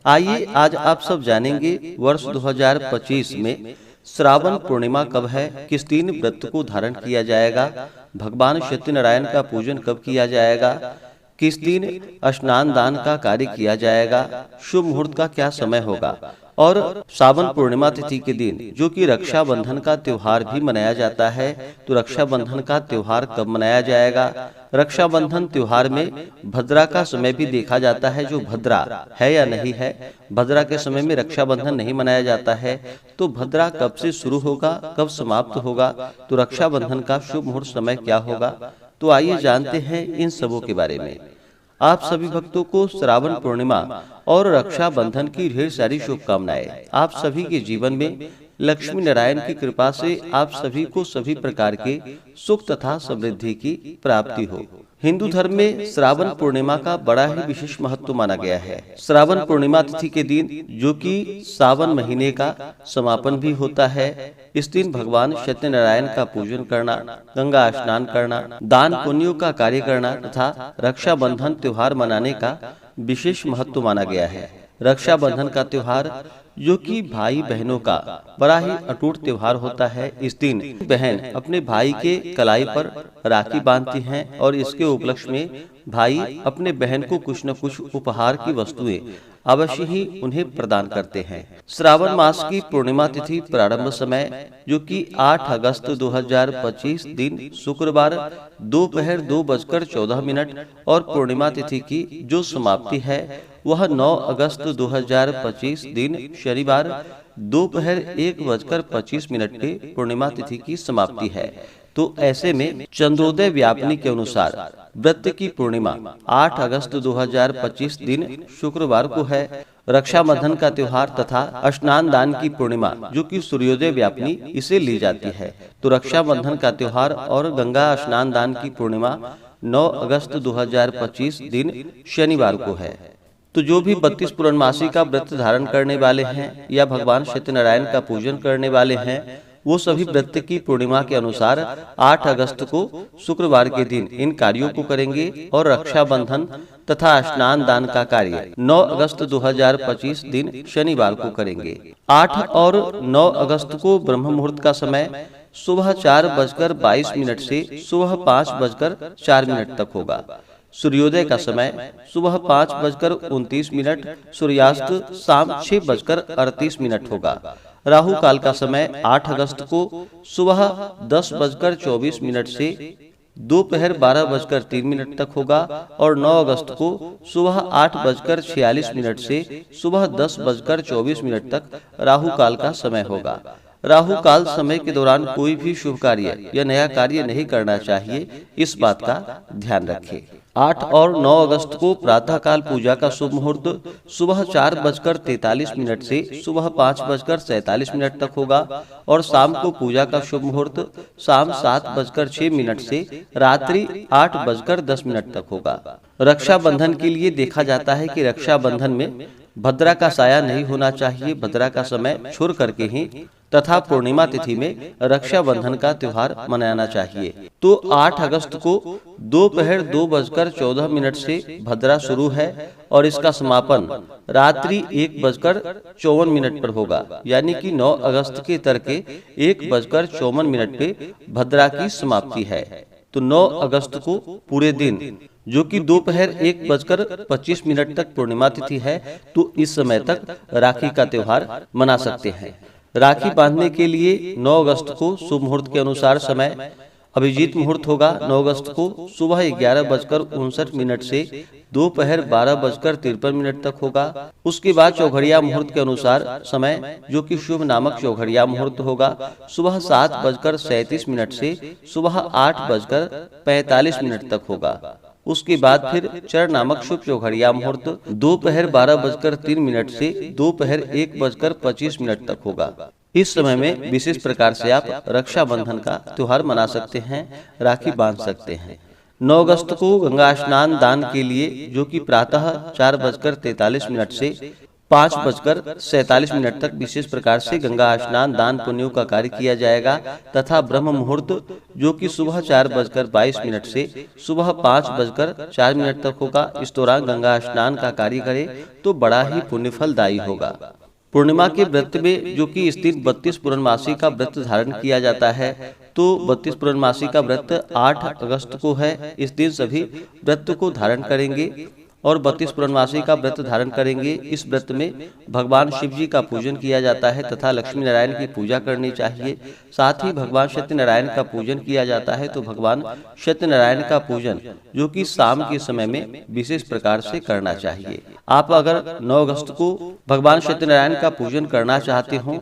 आइए आज आप सब जानेंगे वर्ष 2025 में श्रावण पूर्णिमा कब है, किस दिन व्रत को धारण किया जाएगा, भगवान सत्यनारायण का पूजन कब किया जाएगा, किस दिन स्नान दान का कार्य किया जाएगा, शुभ मुहूर्त का क्या समय होगा और श्रावण पूर्णिमा तिथि के दिन जो कि रक्षाबंधन का त्योहार भी मनाया जाता है, तो रक्षाबंधन का त्योहार कब मनाया जाएगा। रक्षाबंधन त्योहार में भद्रा का समय भी देखा जाता है, जो भद्रा है या नहीं है। भद्रा के समय में रक्षाबंधन नहीं मनाया जाता है, तो भद्रा कब से शुरू होगा, कब समाप्त होगा, तो रक्षाबंधन का शुभ मुहूर्त समय क्या होगा। तो आइए जानते हैं इन सबों के बारे में। आप सभी भक्तों को श्रावण पूर्णिमा और रक्षाबंधन की ढेर सारी शुभकामनाएं। आप सभी के जीवन में लक्ष्मी नारायण की कृपा से आप सभी को सभी प्रकार के सुख तथा समृद्धि की प्राप्ति हो। हिंदू धर्म में श्रावण पूर्णिमा का बड़ा ही विशेष महत्व माना गया है। श्रावण पूर्णिमा तिथि के दिन जो कि सावन महीने का समापन भी होता है, इस दिन भगवान सत्यनारायण का पूजन करना, गंगा स्नान करना, दान पुण्यों का कार्य करना तथा रक्षाबंधन त्योहार मनाने का विशेष महत्व माना गया है। रक्षाबंधन का त्योहार जो कि भाई बहनों का बड़ा ही अटूट त्योहार होता है। इस दिन बहन अपने भाई के कलाई पर राखी बांधती हैं और इसके उपलक्ष्य में भाई अपने बहन को कुछ न कुछ उपहार की वस्तुएं अवश्य ही उन्हें प्रदान करते हैं। श्रावण मास की पूर्णिमा तिथि प्रारंभ समय जो कि 8 अगस्त 2025 दिन शुक्रवार दोपहर 2:14 और पूर्णिमा तिथि की जो समाप्ति है वह 9 अगस्त 2025 दिन शनिवार दोपहर 1:25 पे पूर्णिमा तिथि की समाप्ति है। तो ऐसे में चंद्रोदय व्यापनी के अनुसार व्रत की पूर्णिमा 8 अगस्त 2025 दिन शुक्रवार को है। रक्षाबंधन का त्योहार तथा स्नान दान की पूर्णिमा जो कि सूर्योदय व्यापनी इसे ली जाती है। तो रक्षाबंधन का त्योहार और गंगा स्नान दान की पूर्णिमा 9 अगस्त 2025 दिन शनिवार को है। तो जो भी 32 पूर्णमासी का व्रत धारण करने वाले हैं या भगवान सत्यनारायण का पूजन करने वाले हैं, वो सभी व्रत की पूर्णिमा के अनुसार 8 अगस्त को शुक्रवार के दिन इन कार्यों को करेंगे और रक्षाबंधन तथा स्नान दान का कार्य 9 अगस्त 2025 दिन शनिवार को करेंगे। 8 और 9 अगस्त को ब्रह्म मुहूर्त का समय सुबह 4:22 से सुबह 5:04 तक होगा। सूर्योदय का समय सुबह 5:29, सूर्यास्त शाम 6:38 होगा। राहु काल का समय 8 अगस्त को सुबह 10:24 से दोपहर 12:03 तक होगा और 9 अगस्त को सुबह 8:46 से सुबह 10:24 तक राहु काल का समय होगा। राहु काल समय के दौरान कोई भी शुभ कार्य या नया कार्य नहीं करना चाहिए, इस बात का ध्यान रखें। 8 और 9 अगस्त को प्रातः काल पूजा का शुभ मुहूर्त सुबह 4:43 से सुबह 5:47 तक होगा और शाम को पूजा का शुभ मुहूर्त शाम 7:06 से रात्रि 8:10 तक होगा। रक्षाबंधन के लिए देखा जाता है कि रक्षाबंधन में भद्रा का साया नहीं होना चाहिए, भद्रा का समय छोड़ करके ही तथा पूर्णिमा तिथि में रक्षाबंधन का त्योहार मनाना चाहिए। तो 8 अगस्त को दोपहर 2:14 से भद्रा शुरू है और इसका समापन रात्रि 1:54 पर होगा, यानी कि 9 अगस्त के तड़के 1:54 पे भद्रा की समाप्ति है। तो 9 अगस्त को पूरे दिन जो कि दोपहर 1:25 तक पूर्णिमा तिथि है, तो इस समय तक राखी का त्योहार मना सकते हैं। राखी बांधने के लिए 9 अगस्त को शुभ मुहूर्त के अनुसार समय अभिजीत मुहूर्त होगा। 9 अगस्त को सुबह 11:59 से दोपहर 12:53 तक होगा। उसके बाद चौघड़िया मुहूर्त के अनुसार समय जो कि शुभ नामक चौघड़िया मुहूर्त होगा सुबह 7:37 से सुबह 8:45 तक होगा। उसके बाद फिर चर नामक शुभ चौघड़िया मुहूर्त दोपहर 12:03 से दोपहर 1:25 तक होगा। इस समय में विशेष प्रकार से आप रक्षाबंधन का त्योहार मना सकते हैं, राखी बांध सकते हैं। 9 अगस्त को गंगा स्नान दान के लिए जो कि प्रातः 4:43 से 5:47 तक विशेष प्रकार से गंगा स्नान दान पुण्यों का कार्य किया जाएगा तथा ब्रह्म मुहूर्त जो कि सुबह 4:22 से सुबह 5:04 तक होगा। इस दौरान गंगा स्नान का कार्य करें तो बड़ा ही पुण्यफलदायी होगा। पूर्णिमा के व्रत में जो कि इस दिन 32 पूर्णमासी का व्रत धारण किया जाता है, तो 32 पूर्णमासी का व्रत 8 अगस्त को है। इस दिन सभी व्रत को धारण करेंगे और 32 पूर्णमासी का व्रत धारण करेंगे। इस व्रत में भगवान शिव जी का पूजन किया जाता है तथा लक्ष्मी नारायण की पूजा करनी चाहिए। साथ ही भगवान सत्यनारायण का पूजन किया जाता है, तो भगवान सत्यनारायण का पूजन जो कि शाम के समय में विशेष प्रकार से करना चाहिए। आप अगर 9 अगस्त को भगवान सत्यनारायण का पूजन करना चाहते हो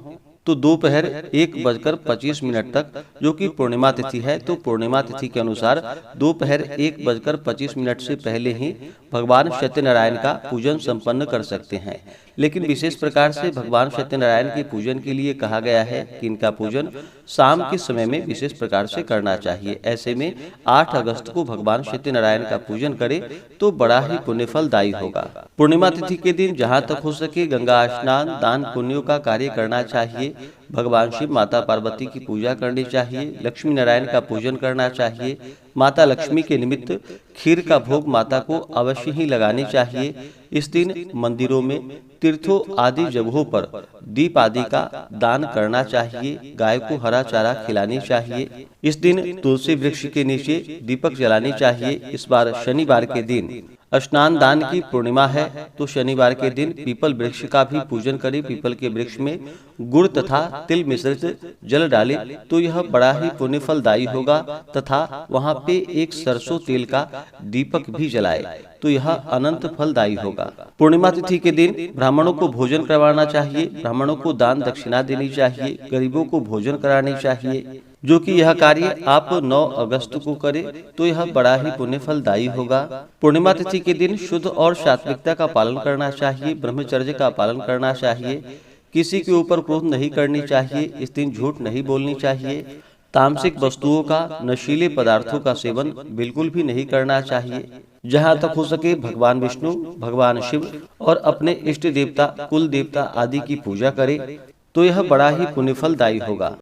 तो दोपहर 1:25 तक जो कि पूर्णिमा तिथि है, तो पूर्णिमा तिथि के अनुसार दोपहर 1:25 से पहले ही भगवान सत्यनारायण का पूजन संपन्न कर सकते हैं। लेकिन विशेष प्रकार से भगवान सत्यनारायण के पूजन के लिए कहा गया है कि इनका पूजन शाम के समय में विशेष प्रकार से करना चाहिए। ऐसे में 8 अगस्त को भगवान सत्यनारायण का पूजन करें तो बड़ा ही पुण्यफलदायी होगा। पूर्णिमा तिथि के दिन जहां तक हो सके गंगा स्नान दान पुण्यों का कार्य करना चाहिए। भगवान शिव माता पार्वती की पूजा करनी चाहिए, लक्ष्मी नारायण का पूजन करना चाहिए। माता लक्ष्मी के निमित्त खीर का भोग माता को अवश्य ही लगानी चाहिए। इस दिन मंदिरों में तीर्थों आदि जगहों पर दीप आदि का दान करना चाहिए। गाय को हरा चारा खिलानी चाहिए। इस दिन तुलसी वृक्ष के नीचे दीपक जलानी चाहिए। इस बार शनिवार के दिन स्नान दान की पूर्णिमा है, तो शनिवार के दिन पीपल वृक्ष का भी पूजन करें। पीपल के वृक्ष में गुड़ तथा तिल मिश्रित जल डालें तो यह बड़ा ही पुण्यफलदायी होगा तथा वहां पे एक सरसों तेल का दीपक भी जलाए तो यह अनंत फलदायी होगा। पूर्णिमा तिथि के दिन ब्राह्मणों को भोजन करवाना चाहिए, ब्राह्मणों को दान दक्षिणा देनी चाहिए, गरीबों को भोजन करानी चाहिए। जो कि यह कार्य आप 9 अगस्त को करें तो यह बड़ा ही पुण्यफलदायी होगा। पूर्णिमा तिथि के दिन शुद्ध और सात्विकता का पालन करना चाहिए, ब्रह्मचर्य का पालन करना चाहिए, किसी के ऊपर क्रोध नहीं करनी चाहिए। इस दिन झूठ नहीं बोलनी चाहिए, तामसिक वस्तुओं का नशीले पदार्थों का सेवन बिल्कुल भी नहीं करना चाहिए। जहाँ तक हो सके भगवान विष्णु भगवान शिव और अपने इष्ट देवता कुल देवता आदि की पूजा करें तो यह बड़ा ही पुण्यफलदायी होगा।